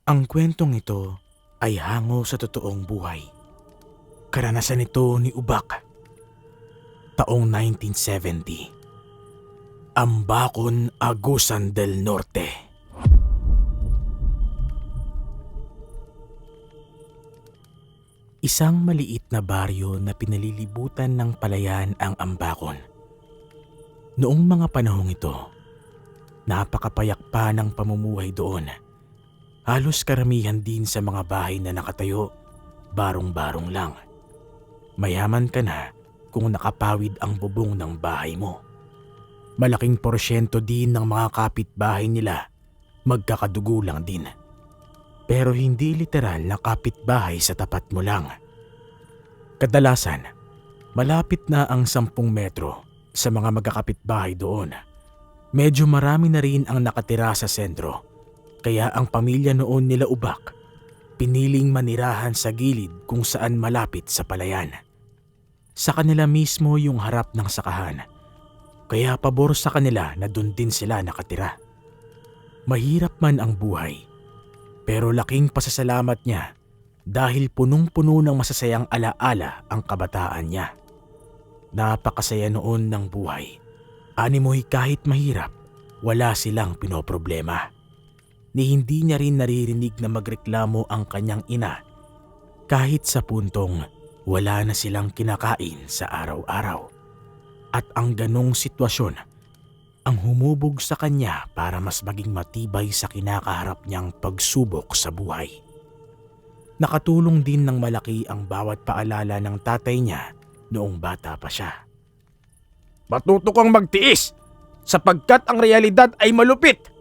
Ang kwentong ito ay hango sa totoong buhay. Karanasan ito ni Ubak, taong 1970. Ambakon, Agusan del Norte. Isang maliit na baryo na pinalilibutan ng palayan ang Ambakon. Noong mga panahong ito, napakapayak pa ng pamumuhay doon. Halos karamihan din sa mga bahay na nakatayo, barong-barong lang. Mayaman ka na kung nakapawid ang bubong ng bahay mo. Malaking porsyento din ng mga kapitbahay nila magkakadugo lang din. Pero hindi literal na kapitbahay sa tapat mo lang. Kadalasan, malapit na ang 10 metro sa mga magkakapitbahay doon. Medyo marami na rin ang nakatira sa sentro. Kaya ang pamilya noon nila Ubak, piniling manirahan sa gilid kung saan malapit sa palayan. Sa kanila mismo yung harap ng sakahan, kaya pabor sa kanila na doon din sila nakatira. Mahirap man ang buhay, pero laking pasasalamat niya dahil punong-puno ng masasayang alaala ang kabataan niya. Napakasaya noon ng buhay. Animoy kahit mahirap, wala silang pinoproblema. Ni hindi niya rin naririnig na magreklamo ang kanyang ina kahit sa puntong wala na silang kinakain sa araw-araw. At ang ganong sitwasyon ang humubog sa kanya para mas maging matibay sa kinakaharap niyang pagsubok sa buhay. Nakatulong din ng malaki ang bawat paalala ng tatay niya noong bata pa siya. Matuto kang magtiis sapagkat ang realidad ay malupit.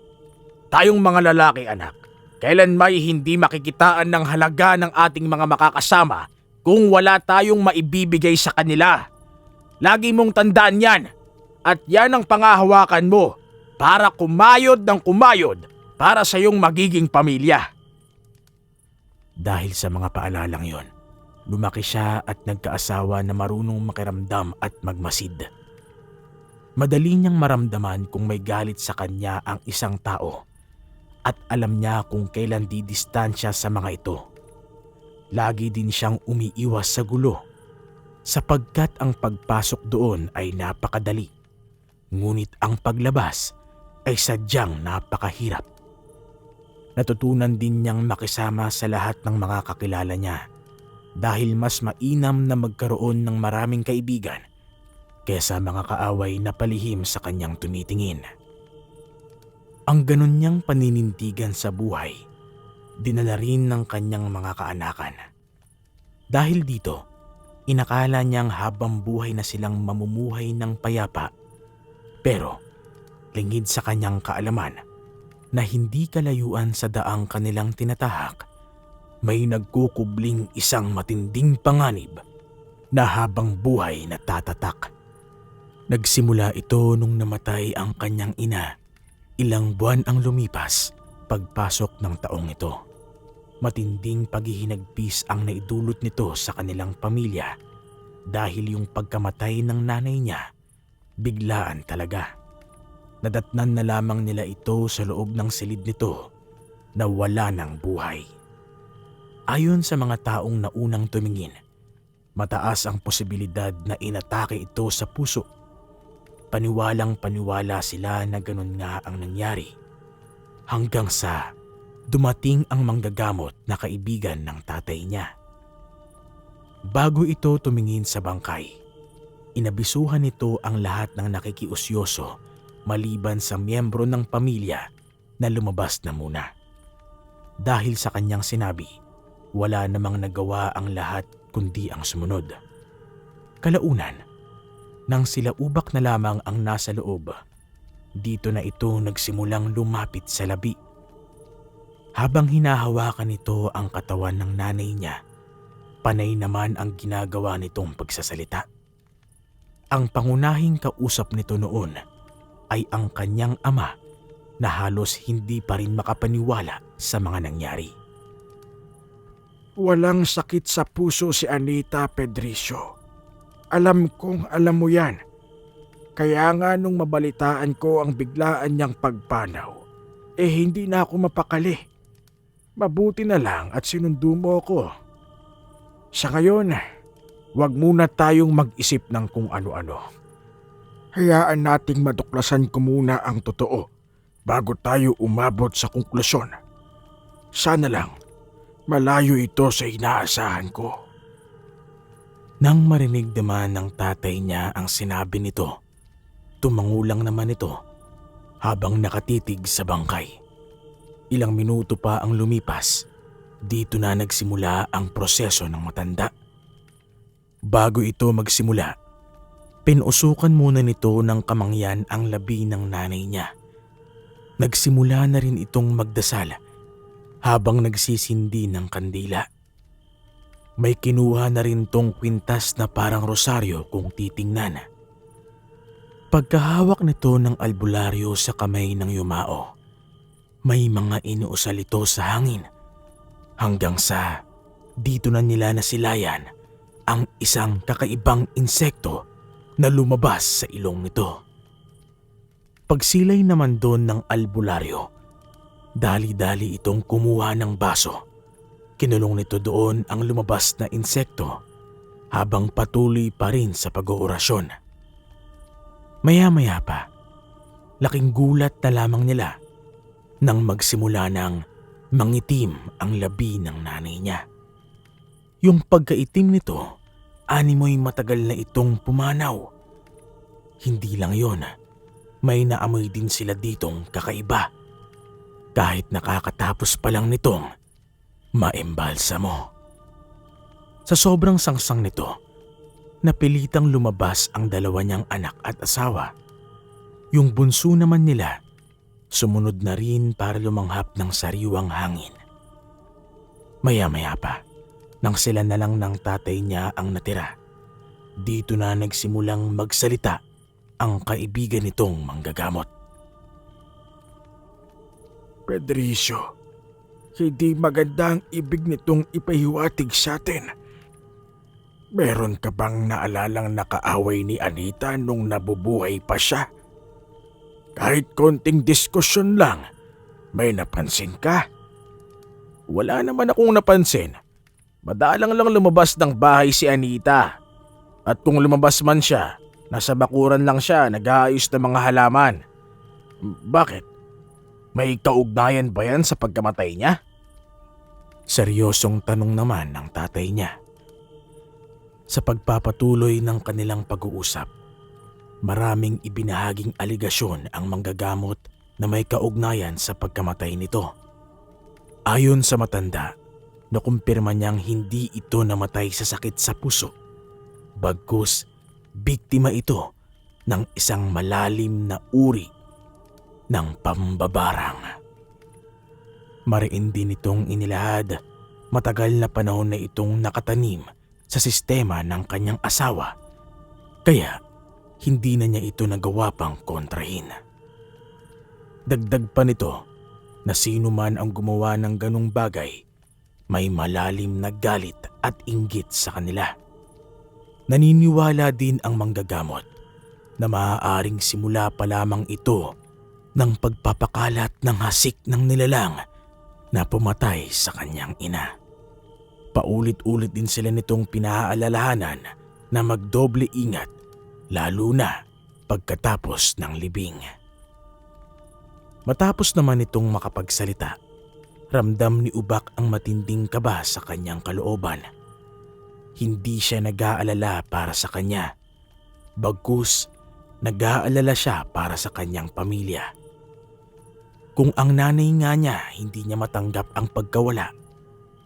Tayong mga lalaki, anak, kailan may hindi makikitaan ng halaga ng ating mga makakasama kung wala tayong maibibigay sa kanila. Lagi mong tandaan yan at yan ang pangahawakan mo para kumayod ng kumayod para sa iyong magiging pamilya. Dahil sa mga paalalang yon, lumaki siya at nagkaasawa na marunong makiramdam at magmasid. Madali niyang maramdaman kung may galit sa kanya ang isang tao at alam niya kung kailan didistansya sa mga ito. Lagi din siyang umiiwas sa gulo sapagkat ang pagpasok doon ay napakadali. Ngunit ang paglabas ay sadyang napakahirap. Natutunan din niyang makisama sa lahat ng mga kakilala niya dahil mas mainam na magkaroon ng maraming kaibigan kaysa mga kaaway na palihim sa kanyang tumitingin. Ang ganun niyang paninindigan sa buhay, dinala rin ng kanyang mga kaanakan. Dahil dito, inakala niyang habang buhay na silang mamumuhay ng payapa. Pero lingid sa kanyang kaalaman na hindi kalayuan sa daang kanilang tinatahak, may nagkukubling isang matinding panganib na habang buhay na tatatak. Nagsimula ito nung namatay ang kanyang ina. Ilang buwan ang lumipas pagpasok ng taong ito. Matinding paghihinagpis ang naidulot nito sa kanilang pamilya dahil yung pagkamatay ng nanay niya, biglaan talaga. Nadatnan na lamang nila ito sa loob ng silid nito na wala ng buhay. Ayon sa mga taong naunang tumingin, mataas ang posibilidad na inatake ito sa puso. Paniwalang-paniwala sila na ganun nga ang nangyari hanggang sa dumating ang manggagamot na kaibigan ng tatay niya. Bago ito tumingin sa bangkay, inabisuhan nito ang lahat ng nakikiusyoso maliban sa miyembro ng pamilya na lumabas na muna. Dahil sa kanyang sinabi, wala namang nagawa ang lahat kundi ang sumunod. Kalaunan, nang sila Ubak na lamang ang nasa loob, dito na ito nagsimulang lumapit sa labi. Habang hinahawakan nito ang katawan ng nanay niya, panay naman ang ginagawa nitong pagsasalita. Ang pangunahing kausap nito noon ay ang kanyang ama na halos hindi pa rin makapaniwala sa mga nangyari. Walang sakit sa puso si Anita, Pedricio. Alam kong alam mo yan. Kaya nga nung mabalitaan ko ang biglaan niyang pagpanaw, hindi na ako mapakali. Mabuti na lang at sinundo mo ko. Sa ngayon, huwag muna tayong mag-isip ng kung ano-ano. Hayaan nating matuklasan ko muna ang totoo bago tayo umabot sa konklusyon. Sana lang, malayo ito sa inaasahan ko. Nang marinig naman ng tatay niya ang sinabi nito, tumangulang naman ito habang nakatitig sa bangkay. Ilang minuto pa ang lumipas, dito na nagsimula ang proseso ng matanda. Bago ito magsimula, pinusukan muna nito ng kamangyan ang labi ng nanay niya. Nagsimula na rin itong magdasal habang nagsisindi ng kandila. May kinuha na rin tong kwintas na parang rosaryo kung titingnan. Pagkahawak nito ng albularyo sa kamay ng yumao, may mga inuusal ito sa hangin hanggang sa dito na nila nasilayan ang isang kakaibang insekto na lumabas sa ilong nito. Pagsilay naman doon ng albularyo, dali-dali itong kumuha ng baso. Kinulong nito doon ang lumabas na insekto habang patuloy pa rin sa pag-oorasyon. Maya-maya pa, laking gulat na lamang nila nang magsimula ng mangitim ang labi ng nanay niya. Yung pagkaitim nito, animoy matagal na itong pumanaw. Hindi lang yon, may naamoy din sila ditong kakaiba. Kahit nakakatapos pa lang nitong maembalsamo. Sa sobrang sangsang nito, napilitang lumabas ang dalawa niyang anak at asawa. Yung bunso naman nila, sumunod na rin para lumanghap ng sariwang hangin. Maya-maya pa, nang sila na lang ng tatay niya ang natira, dito na nagsimulang magsalita ang kaibigan nitong manggagamot. Pedricio, hindi maganda ang ibig nitong ipahiwatig sa atin. Meron ka bang naalalang nakaaway ni Anita nung nabubuhay pa siya? Kahit konting diskusyon lang, may napansin ka? Wala naman akong napansin. Madalang lang lumabas ng bahay si Anita. At kung lumabas man siya, nasa bakuran lang siya nag-aayos ng mga halaman. Bakit? May kaugnayan ba yan sa pagkamatay niya? Seryosong tanong naman ng tatay niya. Sa pagpapatuloy ng kanilang pag-uusap, maraming ibinahaging aligasyon ang manggagamot na may kaugnayan sa pagkamatay nito. Ayon sa matanda, nakumpirma niyang hindi ito namatay sa sakit sa puso. Bagkus, biktima ito ng isang malalim na uri ng pambabarang. Mariin din itong inilahad, matagal na panahon na itong nakatanim sa sistema ng kanyang asawa, kaya hindi na niya ito nagawa pang kontrahin. Dagdag pa nito na sino man ang gumawa ng ganong bagay, may malalim na galit at inggit sa kanila. Naniniwala din ang manggagamot na maaaring simula pa lamang ito ng pagpapakalat ng hasik ng nilalang na pumatay sa kanyang ina. Paulit-ulit din sila nitong pinaalalahanan na magdoble ingat, lalo na pagkatapos ng libing. Matapos naman itong makapagsalita, ramdam ni Ubak ang matinding kaba sa kanyang kalooban. Hindi siya nag-aalala para sa kanya, bagkus nag-aalala siya para sa kanyang pamilya. Kung ang nanay nga niya hindi niya matanggap ang pagkawala,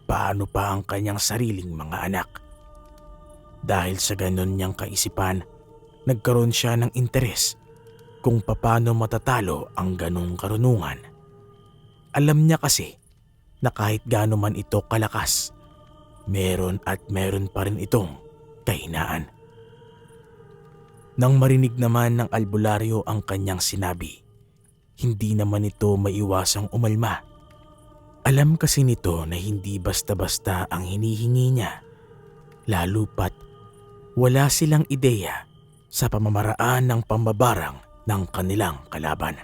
paano pa ang kanyang sariling mga anak? Dahil sa ganon niyang kaisipan, nagkaroon siya ng interes kung paano matatalo ang ganong karunungan. Alam niya kasi na kahit gaano man ito kalakas, meron at meron pa rin itong kahinaan. Nang marinig naman ng albularyo ang kanyang sinabi, hindi naman ito maiwasang umalma. Alam kasi nito na hindi basta-basta ang hinihingi niya, lalo pat wala silang ideya sa pamamaraan ng pambabarang ng kanilang kalaban.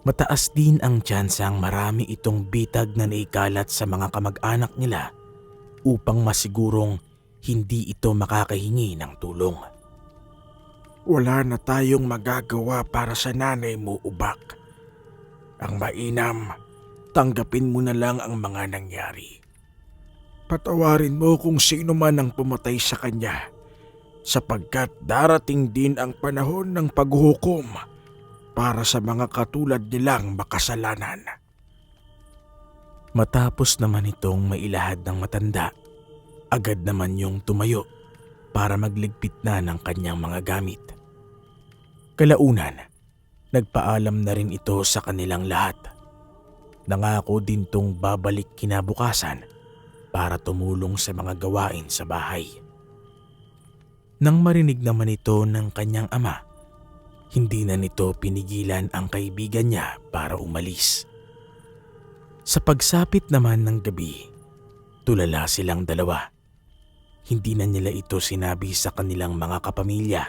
Mataas din ang tsansang marami itong bitag na naikalat sa mga kamag-anak nila upang masigurong hindi ito makakahingi ng tulong. Wala na tayong magagawa para sa nanay mo, Ubak. Ang mainam, tanggapin mo na lang ang mga nangyari. Patawarin mo kung sino man ang pumatay sa kanya, sapagkat darating din ang panahon ng paghuhukom para sa mga katulad nilang makasalanan. Matapos naman itong mailahad ng matanda, agad naman yung tumayo para magligpit na ng kanyang mga gamit. Kalaunan, nagpaalam na rin ito sa kanilang lahat. Nangako din tong babalik kinabukasan para tumulong sa mga gawain sa bahay. Nang marinig naman ito ng kanyang ama, hindi na nito pinigilan ang kaibigan niya para umalis. Sa pagsapit naman ng gabi, tulala silang dalawa. Hindi na nila ito sinabi sa kanilang mga kapamilya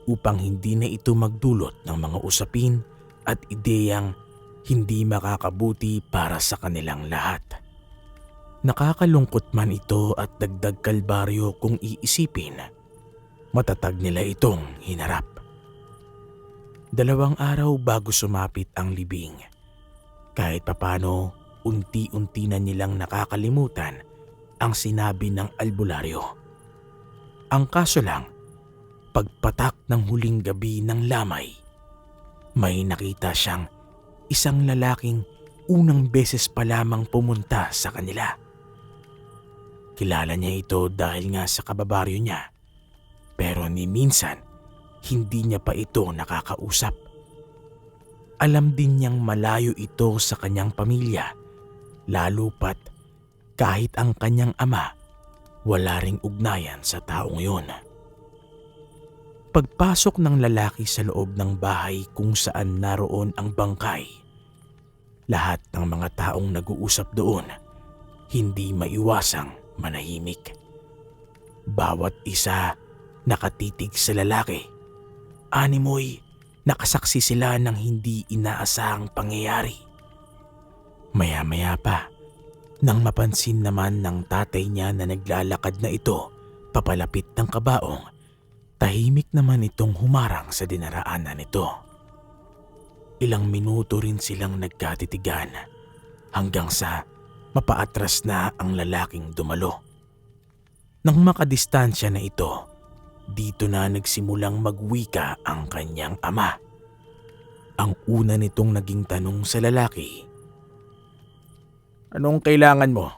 upang hindi na ito magdulot ng mga usapin at ideyang hindi makakabuti para sa kanilang lahat. Nakakalungkot man ito at dagdag kalbaryo kung iisipin, matatag nila itong hinarap. 2 araw bago sumapit ang libing, kahit papano unti-unti na nilang nakakalimutan ang sinabi ng albularyo. Ang kaso lang, pagpatak ng huling gabi ng lamay, may nakita siyang isang lalaking unang beses pa lamang pumunta sa kanila. Kilala niya ito dahil nga sa kababaryo niya, pero ni minsan hindi niya pa ito nakakausap. Alam din niyang malayo ito sa kanyang pamilya, lalo pat kahit ang kanyang ama wala ring ugnayan sa taong yun. Pagpasok ng lalaki sa loob ng bahay kung saan naroon ang bangkay, lahat ng mga taong nag-uusap doon hindi maiwasang manahimik. Bawat isa nakatitig sa lalaki. Animoy nakasaksi sila ng hindi inaasahang pangyayari. Maya-maya pa, nang mapansin naman ng tatay niya na naglalakad na ito papalapit ng kabaong, tahimik naman itong humarang sa dinaraanan nito. Ilang minuto rin silang nagkatitigan hanggang sa mapaatras na ang lalaking dumalo. Nang makadistansya na ito, dito na nagsimulang magwika ang kanyang ama. Ang una nitong naging tanong sa lalaki, Anong kailangan mo?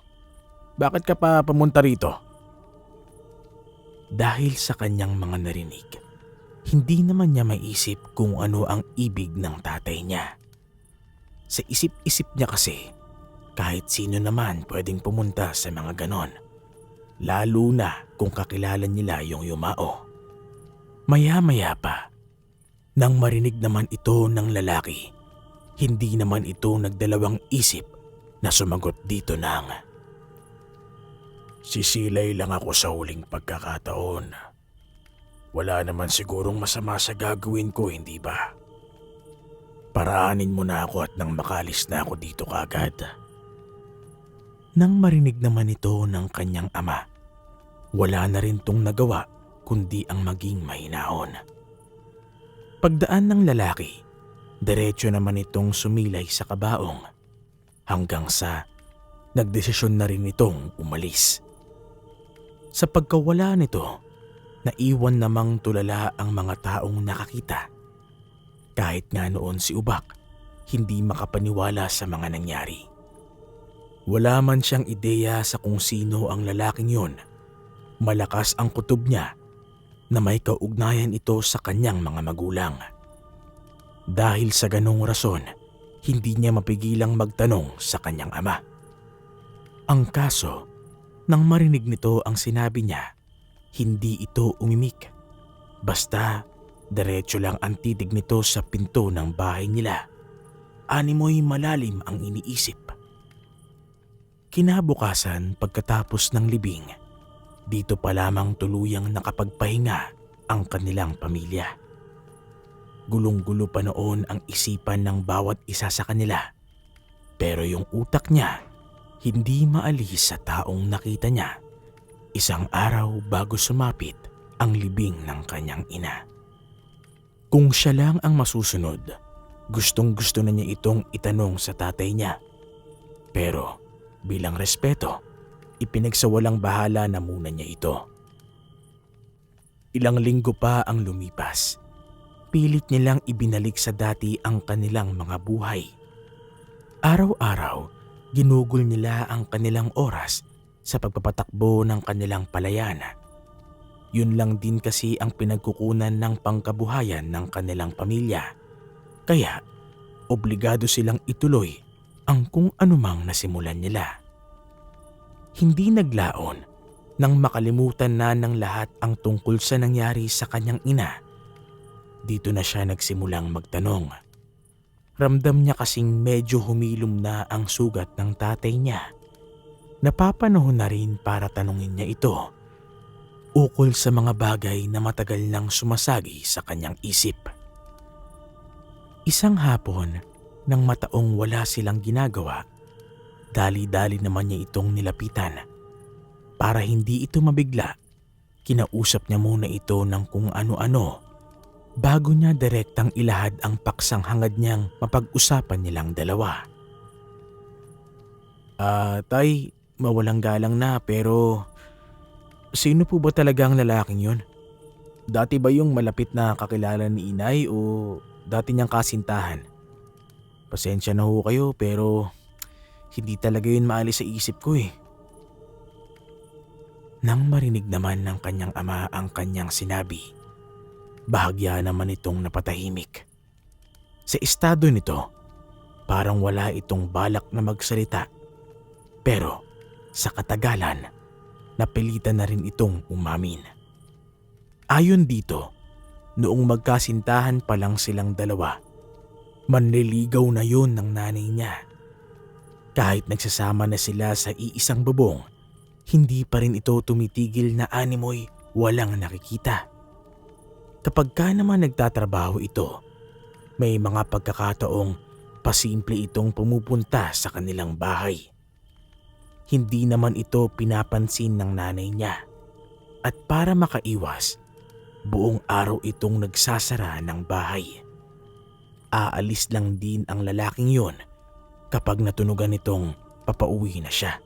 Bakit ka pa pumunta rito? Dahil sa kanyang mga narinig, hindi naman niya maisip kung ano ang ibig ng tatay niya. Sa isip-isip niya kasi, kahit sino naman pwedeng pumunta sa mga ganon, lalo na kung kakilala nila yung yumao. Maya-maya pa, nang marinig naman ito ng lalaki, hindi naman ito nagdalawang isip na sumagot dito ng, Sisilay lang ako sa huling pagkakataon. Wala naman sigurong masama sa gagawin ko, hindi ba? Paraanin mo na ako at nang makalis na ako dito kaagad. Nang marinig naman ito ng kanyang ama, wala na rin tong nagawa kundi ang maging mahinahon. Pagdaan ng lalaki, diretso naman itong sumilay sa kabaong hanggang sa nagdesisyon na rin itong umalis. Sa pagkawala nito, naiwan namang tulala ang mga taong nakakita. Kahit nga noon si Ubak, hindi makapaniwala sa mga nangyari. Wala man siyang ideya sa kung sino ang lalaking yon. Malakas ang kutob niya na may kaugnayan ito sa kanyang mga magulang. Dahil sa ganong rason, hindi niya mapigilang magtanong sa kanyang ama. Ang kaso, nang marinig nito ang sinabi niya, hindi ito umimik. Basta diretso lang ang titig nito sa pinto ng bahay nila. Animoy malalim ang iniisip. Kinabukasan pagkatapos ng libing, dito pa lamang tuluyang nakapagpahinga ang kanilang pamilya. Gulong-gulo pa noon ang isipan ng bawat isa sa kanila. Pero yung utak niya hindi maalis sa taong nakita niya isang araw bago sumapit ang libing ng kanyang ina. Kung siya lang ang masusunod, gustong-gusto na niya itong itanong sa tatay niya. Pero bilang respeto, ipinagsawalang bahala na muna niya ito. Ilang linggo pa ang lumipas. Pilit nilang ibinalik sa dati ang kanilang mga buhay. Araw-araw, ginugol nila ang kanilang oras sa pagpapatakbo ng kanilang palayan. Yun lang din kasi ang pinagkukunan ng pangkabuhayan ng kanilang pamilya. Kaya, obligado silang ituloy ang kung anumang nasimulan nila. Hindi naglaon nang makalimutan na ng lahat ang tungkol sa nangyari sa kanyang ina. Dito na siya nagsimulang magtanong. Ramdam niya kasing medyo humilom na ang sugat ng tatay niya. Napapanahon na rin para tanungin niya ito ukol sa mga bagay na matagal nang sumasagi sa kanyang isip. Isang hapon, nang mataong wala silang ginagawa, dali-dali naman niya itong nilapitan. Para hindi ito mabigla, kinausap niya muna ito ng kung ano-ano bago niya direktang ilahad ang paksang hangad niyang mapag-usapan nilang dalawa. Tay, mawalang galang na pero sino po ba talaga ang lalaking yun? Dati ba yung malapit na kakilala ni inay o dati niyang kasintahan? Pasensya na ho kayo pero hindi talaga yun maalis sa isip ko eh. Nang marinig naman ng kanyang ama ang kanyang sinabi, bahagya naman itong napatahimik. Sa estado nito, parang wala itong balak na magsalita. Pero sa katagalan, napilitan na rin itong umamin. Ayon dito, noong magkasintahan pa lang silang dalawa, manliligaw na yun ng nanay niya. Kahit nagsasama na sila sa iisang bubong, hindi pa rin ito tumitigil na animoy walang nakikita. Kapag ka naman nagtatrabaho ito, may mga pagkakataong pasimple itong pumupunta sa kanilang bahay. Hindi naman ito pinapansin ng nanay niya at para makaiwas, buong araw itong nagsasara ng bahay. Aalis lang din ang lalaking yon kapag natunugan itong papauwi na siya.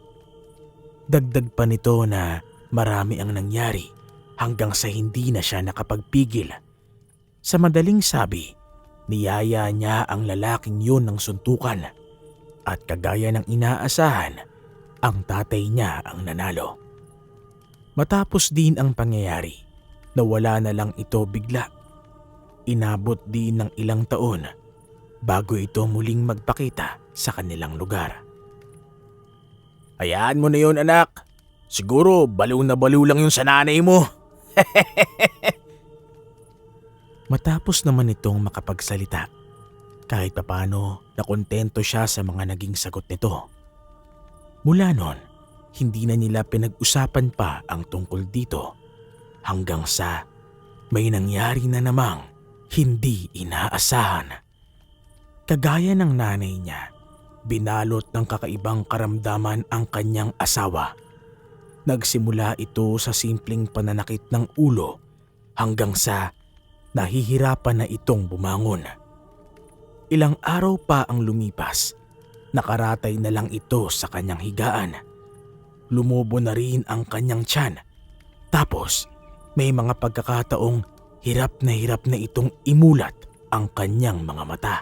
Dagdag pa nito na marami ang nangyari hanggang sa hindi na siya nakapagpigil. Sa madaling sabi, niyaya niya ang lalaking yon ng suntukan at kagaya ng inaasahan, ang tatay niya ang nanalo. Matapos din ang pangyayari, nawala na lang ito bigla. Inabot din ng ilang taon bago ito muling magpakita sa kanilang lugar. Hayaan mo na yun, anak. Siguro baliw na baliw lang yun sa nanay mo. Matapos naman itong makapagsalita, kahit papano nakontento siya sa mga naging sagot nito. Mula noon, hindi na nila pinag-usapan pa ang tungkol dito hanggang sa may nangyari na namang hindi inaasahan. Kagaya ng nanay niya, binalot ng kakaibang karamdaman ang kanyang asawa. Nagsimula ito sa simpleng pananakit ng ulo hanggang sa nahihirapan na itong bumangon. Ilang araw pa ang lumipas, nakaratay na lang ito sa kanyang higaan. Lumubo na rin ang kanyang tiyan. Tapos may mga pagkakataong hirap na itong imulat ang kanyang mga mata.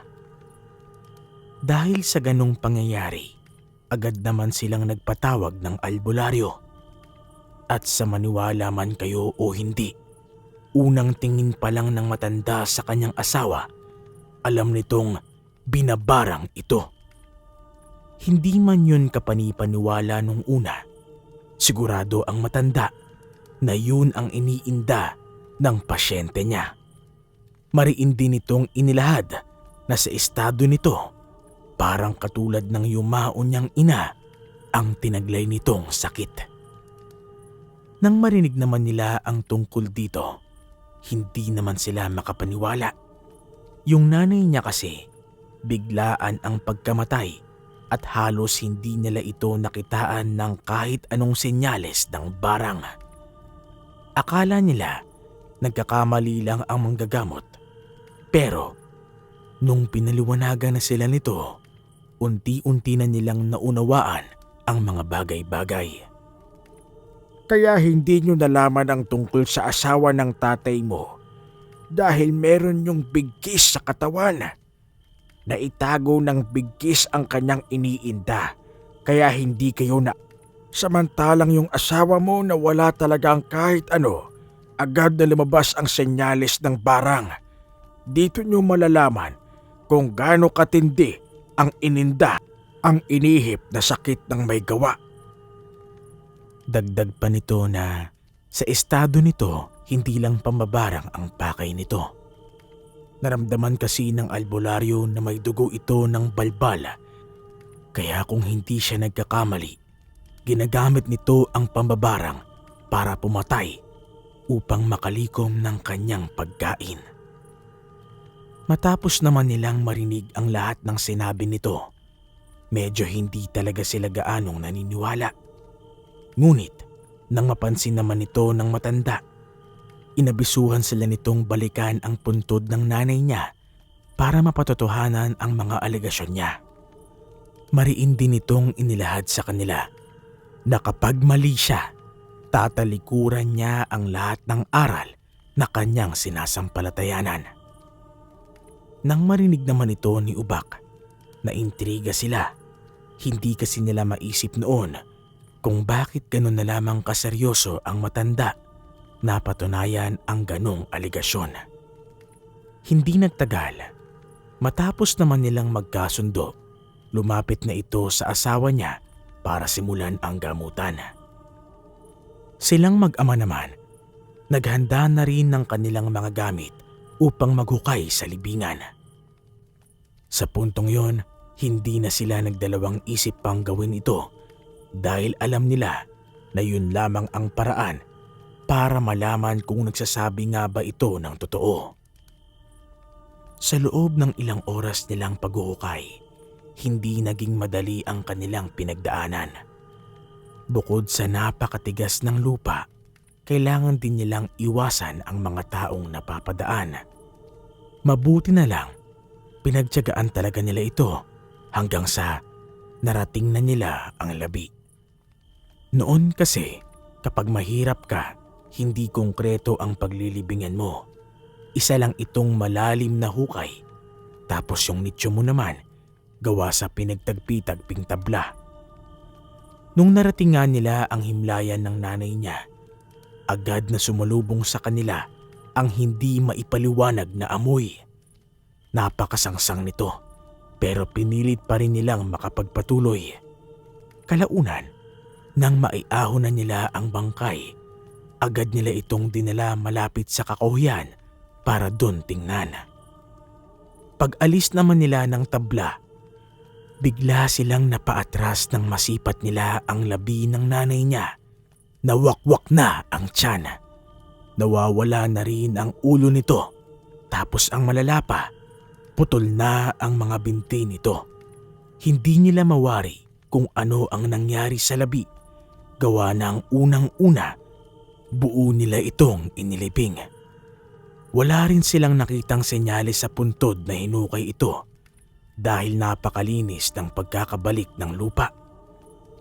Dahil sa ganong pangyayari, agad naman silang nagpatawag ng albularyo. At sa maniwala man kayo o hindi, unang tingin pa lang ng matanda sa kanyang asawa, alam nitong binabarang ito. Hindi man yun kapanipaniwala nung una, sigurado ang matanda na yun ang iniinda ng pasyente niya. Mariin din itong inilahad na sa estado nito, parang katulad ng yumao niyang ina ang tinaglay nitong sakit. Nang marinig naman nila ang tungkol dito, hindi naman sila makapaniwala. Yung nanay niya kasi, biglaan ang pagkamatay at halos hindi nila ito nakitaan ng kahit anong senyales ng barang. Akala nila nagkakamali lang ang manggagamot. Pero nung pinaliwanagan na sila nito, unti-unti na nilang naunawaan ang mga bagay-bagay. Kaya hindi nyo nalaman ang tungkol sa asawa ng tatay mo dahil meron yung bigkis sa katawan. Naitago ng bigkis ang kanyang iniinda kaya hindi kayo na... Samantalang yung asawa mo na wala talagang kahit ano, agad na lumabas ang senyales ng barang. Dito nyo malalaman kung gaano katindi ang ininda, ang inihip na sakit ng may gawa. Dagdag pa nito na sa estado nito, hindi lang pambabarang ang pakay nito. Naramdaman kasi ng albularyo na may dugo ito ng balbal. Kaya kung hindi siya nagkakamali, ginagamit nito ang pambabarang para pumatay upang makalikom ng kanyang pagkain. Matapos naman nilang marinig ang lahat ng sinabi nito, medyo hindi talaga sila gaanong naniniwala. Ngunit nang mapansin naman ito ng matanda, inabisuhan sila nitong balikan ang puntod ng nanay niya para mapatotohanan ang mga alegasyon niya. Mariin din itong inilahad sa kanila na kapag mali siya, tatalikuran niya ang lahat ng aral na kanyang sinasampalatayanan. Nang marinig naman ito ni Ubak, naintriga sila. Hindi kasi nila maisip noon kung bakit ganun na lamang kaseryoso ang matanda na patunayan ang ganong aligasyon. Hindi nagtagal, matapos naman nilang magkasundo, lumapit na ito sa asawa niya para simulan ang gamutan. Silang mag-ama naman, naghanda na rin ng kanilang mga gamit upang maghukay sa libingan. Sa puntong yon, hindi na sila nagdalawang isip pang gawin ito dahil alam nila na yun lamang ang paraan para malaman kung nagsasabi nga ba ito ng totoo. Sa loob ng ilang oras nilang paghuhukay, hindi naging madali ang kanilang pinagdaanan. Bukod sa napakatigas ng lupa, kailangan din nilang iwasan ang mga taong napapadaan. Mabuti na lang, pinagtiyagaan talaga nila ito hanggang sa narating na nila ang labi. Noon kasi, kapag mahirap ka, hindi konkreto ang paglilibingan mo. Isa lang itong malalim na hukay, tapos yung nicho mo naman, gawa sa pinagtagpi-tagping tabla. Nung narating nga nila ang himlayan ng nanay niya, agad na sumalubong sa kanila ang hindi maipaliwanag na amoy. Napakasangsang nito, pero pinilit pa rin nilang makapagpatuloy. Kalaunan, nang maiahon na nila ang bangkay, agad nila itong dinala malapit sa kakahuyan para doon tingnan. Pag-alis naman nila ng tabla, bigla silang napaatras nang masipat nila ang labi ng nanay niya. Nawakwak na ang tiyan. Nawawala na rin ang ulo nito. Tapos ang malala pa, putol na ang mga binti nito. Hindi nila mawari kung ano ang nangyari sa labi. Gawa ng unang-una, buo nila itong inilibing. Wala rin silang nakitang senyales sa puntod na hinukay ito dahil napakalinis ng pagkakabalik ng lupa.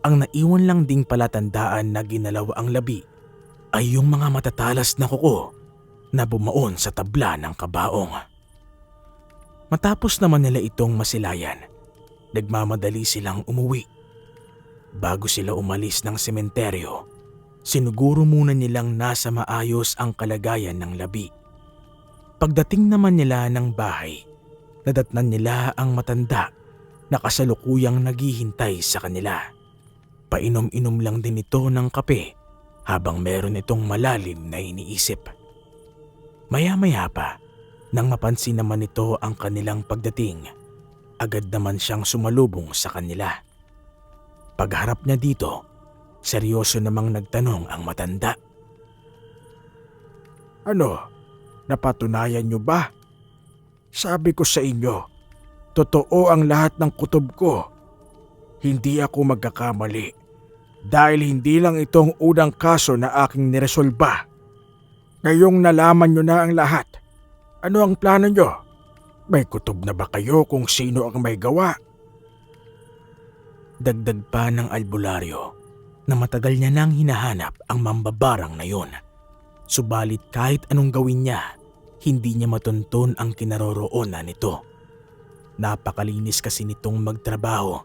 Ang naiwan lang ding palatandaan na ginalaw ang labi ay yung mga matatalas na kuko na bumaon sa tabla ng kabaong. Matapos naman nila itong masilayan, nagmamadali silang umuwi. Bago sila umalis ng sementeryo, sinuguro muna nilang nasa maayos ang kalagayan ng labi. Pagdating naman nila ng bahay, nadatnan nila ang matanda na kasalukuyang naghihintay sa kanila. Painom-inom lang din ito ng kape habang meron itong malalim na iniisip. Maya-maya pa, nang mapansin naman ito ang kanilang pagdating, agad naman siyang sumalubong sa kanila. Pagharap niya dito, seryoso namang nagtanong ang matanda. Ano, napatunayan nyo ba Sabi ko sa inyo, totoo ang lahat ng kutob ko. Hindi ako magkakamali dahil hindi lang itong unang kaso na aking niresolba. Ngayong nalaman nyo na ang lahat, ano ang plano nyo? May kutob na ba kayo kung sino ang may gawa? Dagdag pa ng albularyo na matagal niya nang hinahanap ang mambabarang na yon. Subalit kahit anong gawin niya, hindi niya matunton ang kinaroroonan nito. Napakalinis kasi nitong magtrabaho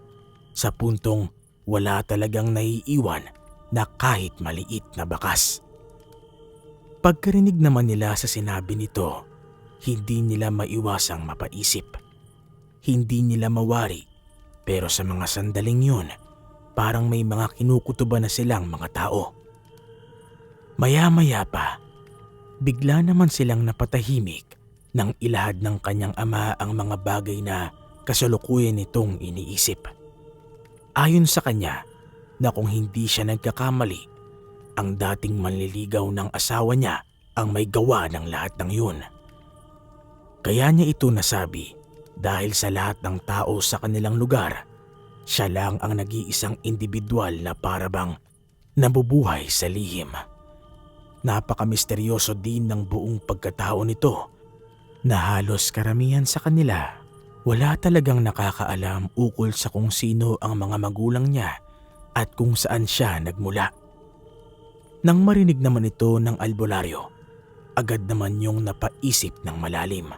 sa puntong wala talagang naiiwan na kahit maliit na bakas. Pagkarinig naman nila sa sinabi nito, hindi nila maiwasang mapaisip. Hindi nila mawari, pero sa mga sandaling yun, parang may mga kinukutuban na silang mga tao. Maya-maya pa, bigla naman silang napatahimik nang ilahad ng kanyang ama ang mga bagay na kasalukuyan nitong iniisip. Ayon sa kanya na kung hindi siya nagkakamali, ang dating manliligaw ng asawa niya ang may gawa ng lahat ng yun. Kaya niya ito nasabi dahil sa lahat ng tao sa kanilang lugar, siya lang ang nag-iisang individual na parabang nabubuhay sa lihim. Napaka-misteryoso din ng buong pagkatao nito na halos karamihan sa kanila wala talagang nakakaalam ukol sa kung sino ang mga magulang niya at kung saan siya nagmula. Nang marinig naman ito ng albularyo, agad naman yung napaisip ng malalim.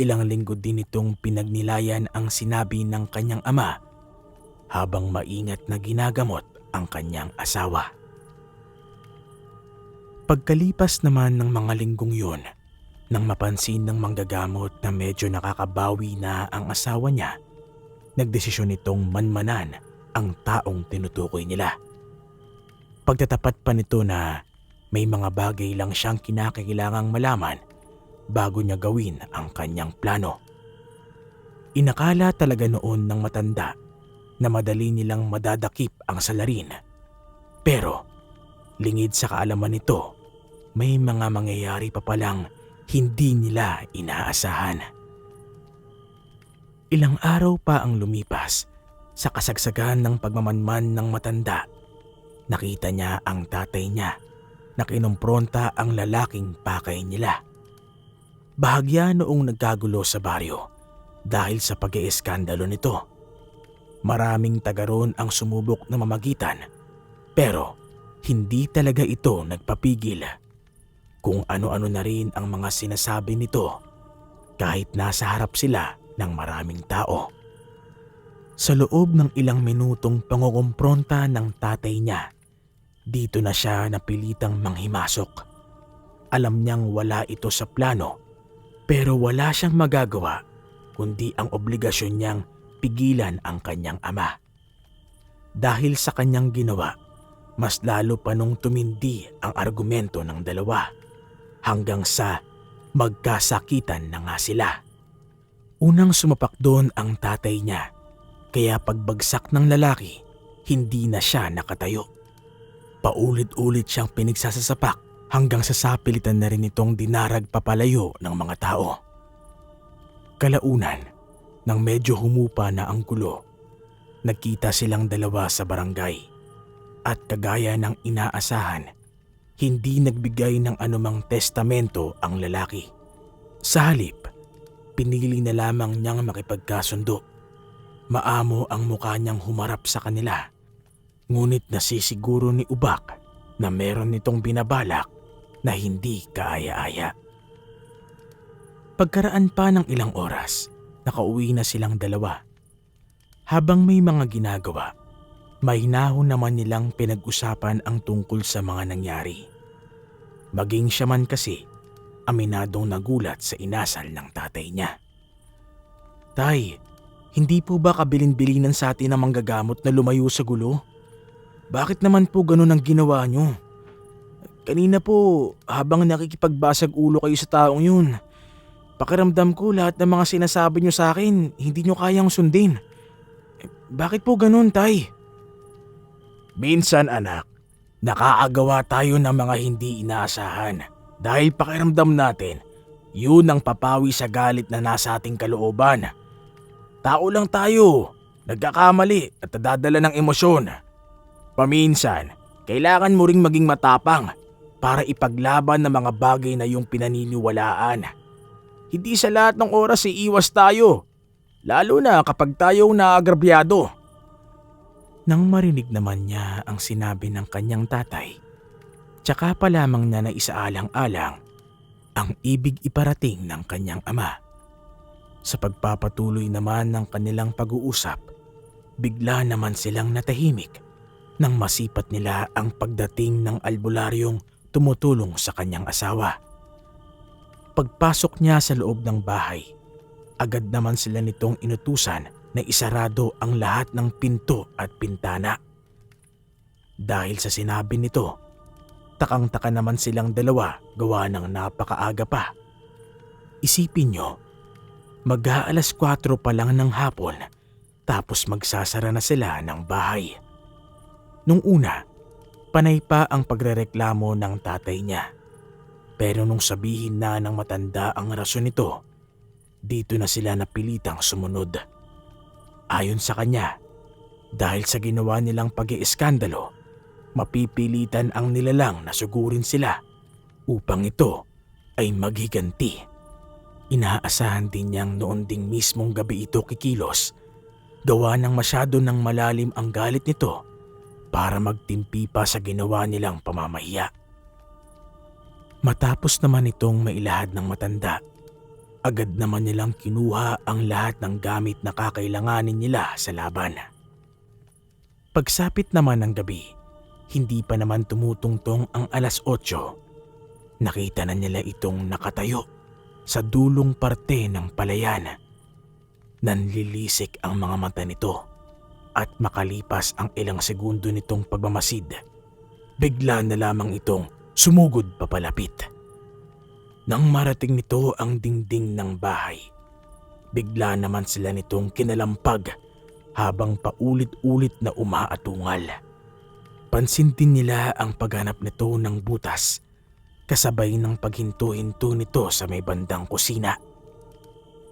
Ilang linggo din itong pinagnilayan ang sinabi ng kanyang ama habang maingat na ginagamot ang kanyang asawa. Pagkalipas naman ng mga linggong yun, nang mapansin ng manggagamot na medyo nakakabawi na ang asawa niya, nagdesisyon itong manmanan ang taong tinutukoy nila. Pagtatapat pa nito na may mga bagay lang siyang kinakailangang malaman bago niya gawin ang kanyang plano. Inakala talaga noon ng matanda na madali nilang madadakip ang salarin. Pero lingid sa kaalaman nito, may mga mangyayari pa palang hindi nila inaasahan. Ilang araw pa ang lumipas sa kasagsagan ng pagmamanman ng matanda. Nakita niya ang tatay niya na kinumpronta ang lalaking pakay nila. Bahagya noong nagkagulo sa baryo dahil sa pag-ieskandalo nito. Maraming taga roon ang sumubok na mamagitan pero hindi talaga ito nagpapigil. Kung ano-ano na rin ang mga sinasabi nito kahit nasa harap sila ng maraming tao. Sa loob ng ilang minutong pangukumpronta ng tatay niya, dito na siya napilitang manghimasok. Alam niyang wala ito sa plano pero wala siyang magagawa kundi ang obligasyon niyang pigilan ang kanyang ama. Dahil sa kanyang ginawa, mas lalo pa nung tumindi ang argumento ng dalawa. Hanggang sa magkasakitan na nga sila. Unang sumapak doon ang tatay niya, kaya pagbagsak ng lalaki, hindi na siya nakatayo. Paulit-ulit siyang pinagsasasapak hanggang sa sapilitan na rin itong dinarag papalayo ng mga tao. Kalaunan, nang medyo humupa na ang gulo, nagkita silang dalawa sa barangay at kagaya ng inaasahan, hindi nagbigay ng anumang testamento ang lalaki. Sa halip, pinili na lamang niyang makipagkasundo. Maamo ang mukha niyang humarap sa kanila. Ngunit nasisiguro ni Ubak na meron nitong binabalak na hindi kaaya-aya. Pagkaraan pa ng ilang oras, nakauwi na silang dalawa. Habang may mga ginagawa, mahinahon naman nilang pinag-usapan ang tungkol sa mga nangyari. Maging siya man kasi, aminadong nagulat sa inasal ng tatay niya. Tay, hindi po ba kabilin-bilinan sa atin ang manggagamot na lumayo sa gulo? Bakit naman po ganun ang ginawa niyo? Kanina po, habang nakikipagbasag ulo kayo sa taong yun, pakiramdam ko lahat ng mga sinasabi niyo sa akin, hindi niyo kayang sundin. Bakit po ganun, tay? Minsan anak, nakaagawa tayo ng mga hindi inaasahan dahil pakiramdam natin Yun ang papawi sa galit na nasa ating kalooban. Tao lang tayo, nagkakamali at nadadala ng emosyon. Paminsan, kailangan mo ring maging matapang para ipaglaban ng mga bagay na iyong pinaniniwalaan. Hindi sa lahat ng oras iiwas tayo, lalo na kapag tayong naagrabyado. Nang marinig naman niya ang sinabi ng kanyang tatay, tsaka pa lamang na naisaalang-alang ang ibig iparating ng kanyang ama. Sa pagpapatuloy naman ng kanilang pag-uusap, bigla naman silang natahimik nang masipat nila ang pagdating ng albularyong tumutulong sa kanyang asawa. Pagpasok niya sa loob ng bahay, agad naman sila nitong inutusan na isarado ang lahat ng pinto at pintana. Dahil sa sinabi nito, takang-taka naman silang dalawa gawa ng napakaaga pa. Isipin nyo, mag-aalas 4 pa lang ng hapon tapos magsasara na sila ng bahay. Nung una, panay pa ang pagrereklamo ng tatay niya. Pero nung sabihin na ng matanda ang rason nito, dito na sila napilitang sumunod. Ayon sa kanya, dahil sa ginawa nilang pag-iiskandalo, mapipilitan ang nilalang na sugurin sila upang ito ay maghiganti. Inaasahan din niyang noon ding mismong gabi ito kikilos, gawa ng masyado ng malalim ang galit nito para magtimpi pa sa ginawa nilang pamamahiya. Matapos naman itong mailahad ng matanda, agad naman nilang kinuha ang lahat ng gamit na kakailanganin nila sa laban. Pagsapit naman ng gabi, hindi pa naman tumutungtong ang alas 8. Nakita na nila itong nakatayo sa dulong parte ng palayan. Nanlilisik ang mga mata nito at makalipas ang ilang segundo nitong pagmamasid, bigla na lamang itong sumugod papalapit. Nang marating nito ang dingding ng bahay, bigla naman sila nitong kinalampag habang paulit-ulit na umaatungal. Pansin din nila ang paghanap nito ng butas kasabay ng paghinto-hinto nito sa may bandang kusina.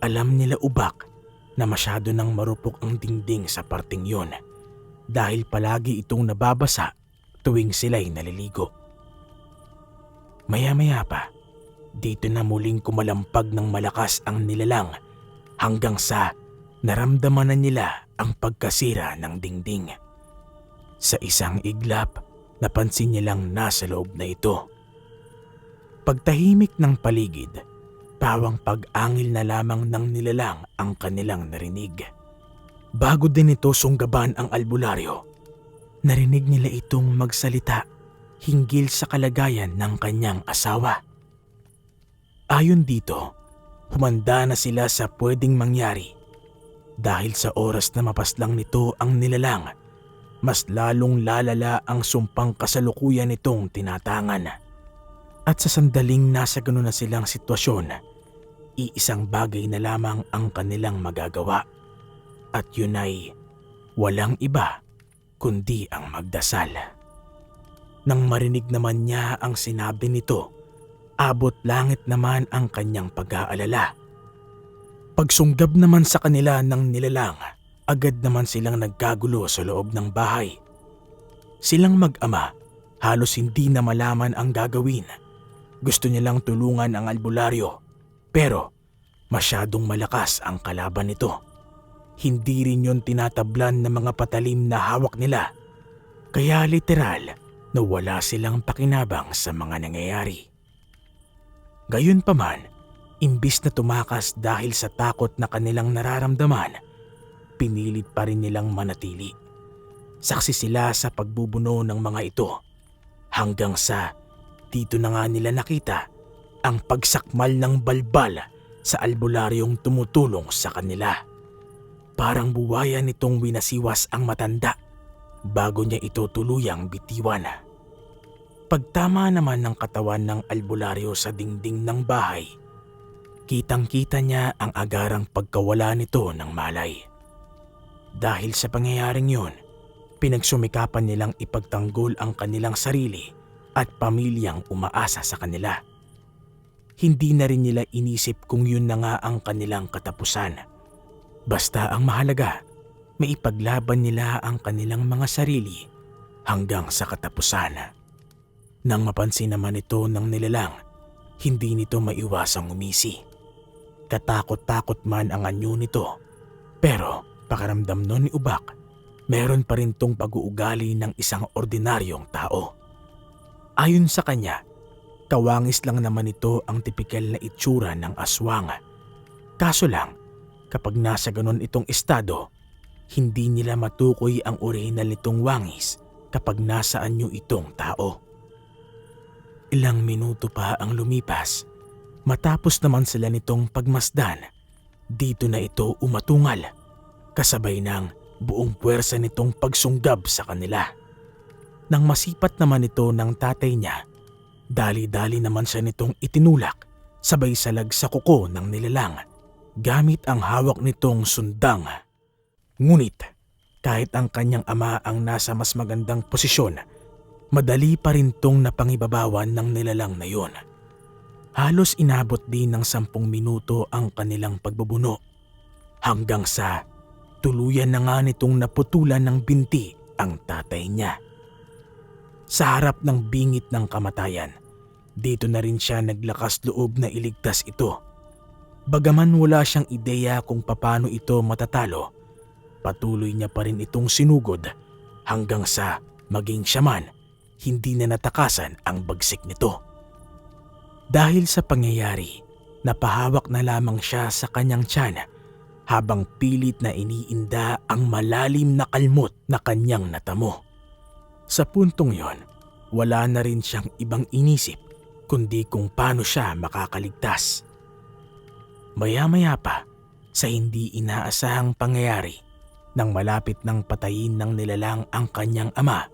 Alam nila ubak na masyado nang marupok ang dingding sa parting yon dahil palagi itong nababasa tuwing sila'y naliligo. Maya-maya pa, dito na muling kumalampag ng malakas ang nilalang hanggang sa naramdaman na nila ang pagkasira ng dingding. Sa isang iglap, napansin nilang nasa loob na ito. Pagtahimik ng paligid, pawang pag-angil na lamang ng nilalang ang kanilang narinig. Bago din ito sunggaban ang albularyo, narinig nila itong magsalita hinggil sa kalagayan ng kanyang asawa. Ayon dito, humanda na sila sa pwedeng mangyari dahil sa oras na mapaslang nito ang nilalang, mas lalong lalala ang sumpang kasalukuyan nitong tinatangan. At sa sandaling nasa gano'n na silang sitwasyon, iisang bagay na lamang ang kanilang magagawa. At yun ay walang iba kundi ang magdasal. Nang marinig naman niya ang sinabi nito, abot langit naman ang kanyang pag-aalala. Pagsunggab naman sa kanila ng nilalang, agad naman silang nagkagulo sa loob ng bahay. Silang mag-ama, halos hindi na malaman ang gagawin. Gusto nilang tulungan ang albularyo, pero masyadong malakas ang kalaban nito. Hindi rin yon tinatablan ng mga patalim na hawak nila, kaya literal na wala silang pakinabang sa mga nangyayari. Gayunpaman, imbis na tumakas dahil sa takot na kanilang nararamdaman, pinilit pa rin nilang manatili. Saksi sila sa pagbubuno ng mga ito hanggang sa dito na nga nila nakita ang pagsakmal ng balbal sa albularyong tumutulong sa kanila. Parang buwaya nitong winasiwas ang matanda bago niya ito tuluyang bitiwan. Pagtama naman ng katawan ng albularyo sa dingding ng bahay, kitang-kita niya ang agarang pagkawala nito ng malay. Dahil sa pangyayaring yun, pinagsumikapan nilang ipagtanggol ang kanilang sarili at pamilyang umaasa sa kanila. hindi na rin nila inisip kung yun na nga ang kanilang katapusan. Basta ang mahalaga, maipaglaban nila ang kanilang mga sarili hanggang sa katapusan. Nang mapansin naman ito ng nilalang, hindi nito maiwasang umisi. Katakot-takot man ang anyo nito, pero pakiramdam nun ni Ubak, meron pa rin tong pag-uugali ng isang ordinaryong tao. Ayon sa kanya, kawangis lang naman ito ang tipikal na itsura ng aswang. Kaso lang, kapag nasa ganon itong estado, hindi nila matukoy ang orihinal nitong wangis kapag nasa anyo itong tao. Ilang minuto pa ang lumipas, matapos naman sila nitong pagmasdan, dito na ito umatungal, kasabay ng buong puwersa nitong pagsunggab sa kanila. Nang masipat naman ito ng tatay niya, dali-dali naman siya nitong itinulak sabay salag sa kuko ng nilalang gamit ang hawak nitong sundang. Ngunit kahit ang kanyang ama ang nasa mas magandang posisyon, madali pa rin tong napangibabawan ng nilalang na yon. Halos inabot din ng 10 minuto ang kanilang pagbubuno hanggang sa tuluyan na nga nitong naputulan ng binti ang tatay niya. Sa harap ng bingit ng kamatayan, dito na rin siya naglakas loob na iligtas ito. Bagaman wala siyang ideya kung paano ito matatalo, patuloy niya pa rin itong sinugod hanggang sa maging siya man, hindi na natakasan ang bagsik nito. Dahil sa pangyayari, napahawak na lamang siya sa kanyang tiyan habang pilit na iniinda ang malalim na kalmot na kanyang natamo. Sa puntong yon, wala na rin siyang ibang inisip kundi kung paano siya makakaligtas. Maya-maya pa, sa hindi inaasahang pangyayari, nang malapit ng patayin ng nilalang ang kanyang ama,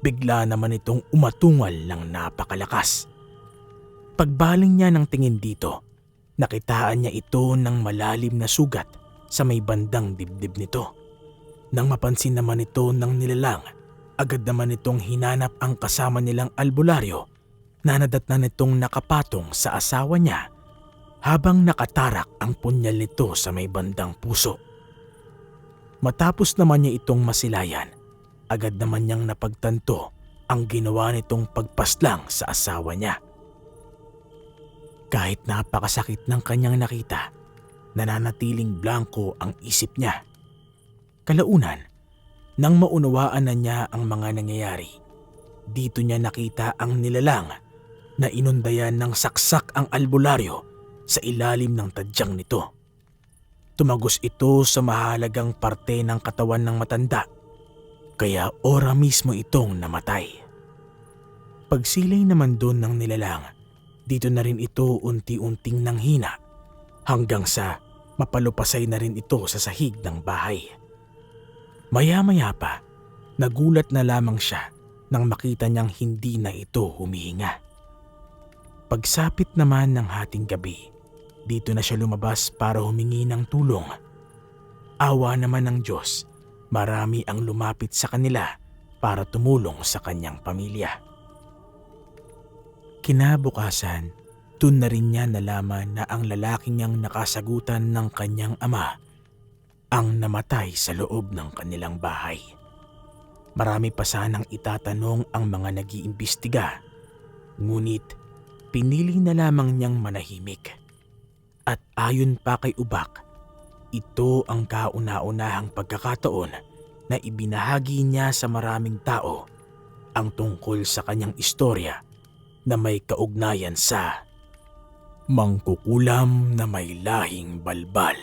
bigla naman itong umatungal ng napakalakas. Pagbaling niya ng tingin dito, nakitaan niya ito ng malalim na sugat sa may bandang dibdib nito. Nang mapansin naman ito ng nilalang, agad naman itong hinanap ang kasama nilang albularyo na nadatnan nitong nakapatong sa asawa niya habang nakatarak ang punyal nito sa may bandang puso. Matapos naman niya itong masilayan, agad naman niyang napagtanto ang ginawa nitong pagpaslang sa asawa niya. Kahit napakasakit ng kanyang nakita, nananatiling blanko ang isip niya. Kalaunan, nang maunawaan na niya ang mga nangyayari, dito niya nakita ang nilalang na inundayan ng saksak ang albularyo sa ilalim ng tadyang nito. Tumagos ito sa mahalagang parte ng katawan ng matanda, kaya ora mismo itong namatay. Pagsilay naman doon ng nilalang, dito na rin ito unti-unting nanghina hanggang sa mapalupasay na rin ito sa sahig ng bahay. Maya-maya pa, nagulat na lamang siya nang makita niyang hindi na ito humihinga. Pagsapit naman ng hating gabi, dito na siya lumabas para humingi ng tulong. Awa naman ng Diyos, marami ang lumapit sa kanila para tumulong sa kanyang pamilya. Kinabukasan, dun na rin niya nalaman na ang lalaking niyang nakasagutan ng kanyang ama ang namatay sa loob ng kanilang bahay. Marami pa sanang itatanong ang mga nag-iimbestiga, ngunit pinili na lamang niyang manahimik. At ayon pa kay Ubak, ito ang kauna-unahang pagkakataon na ibinahagi niya sa maraming tao ang tungkol sa kanyang istorya na may kaugnayan sa mangkukulam na may lahing balbal.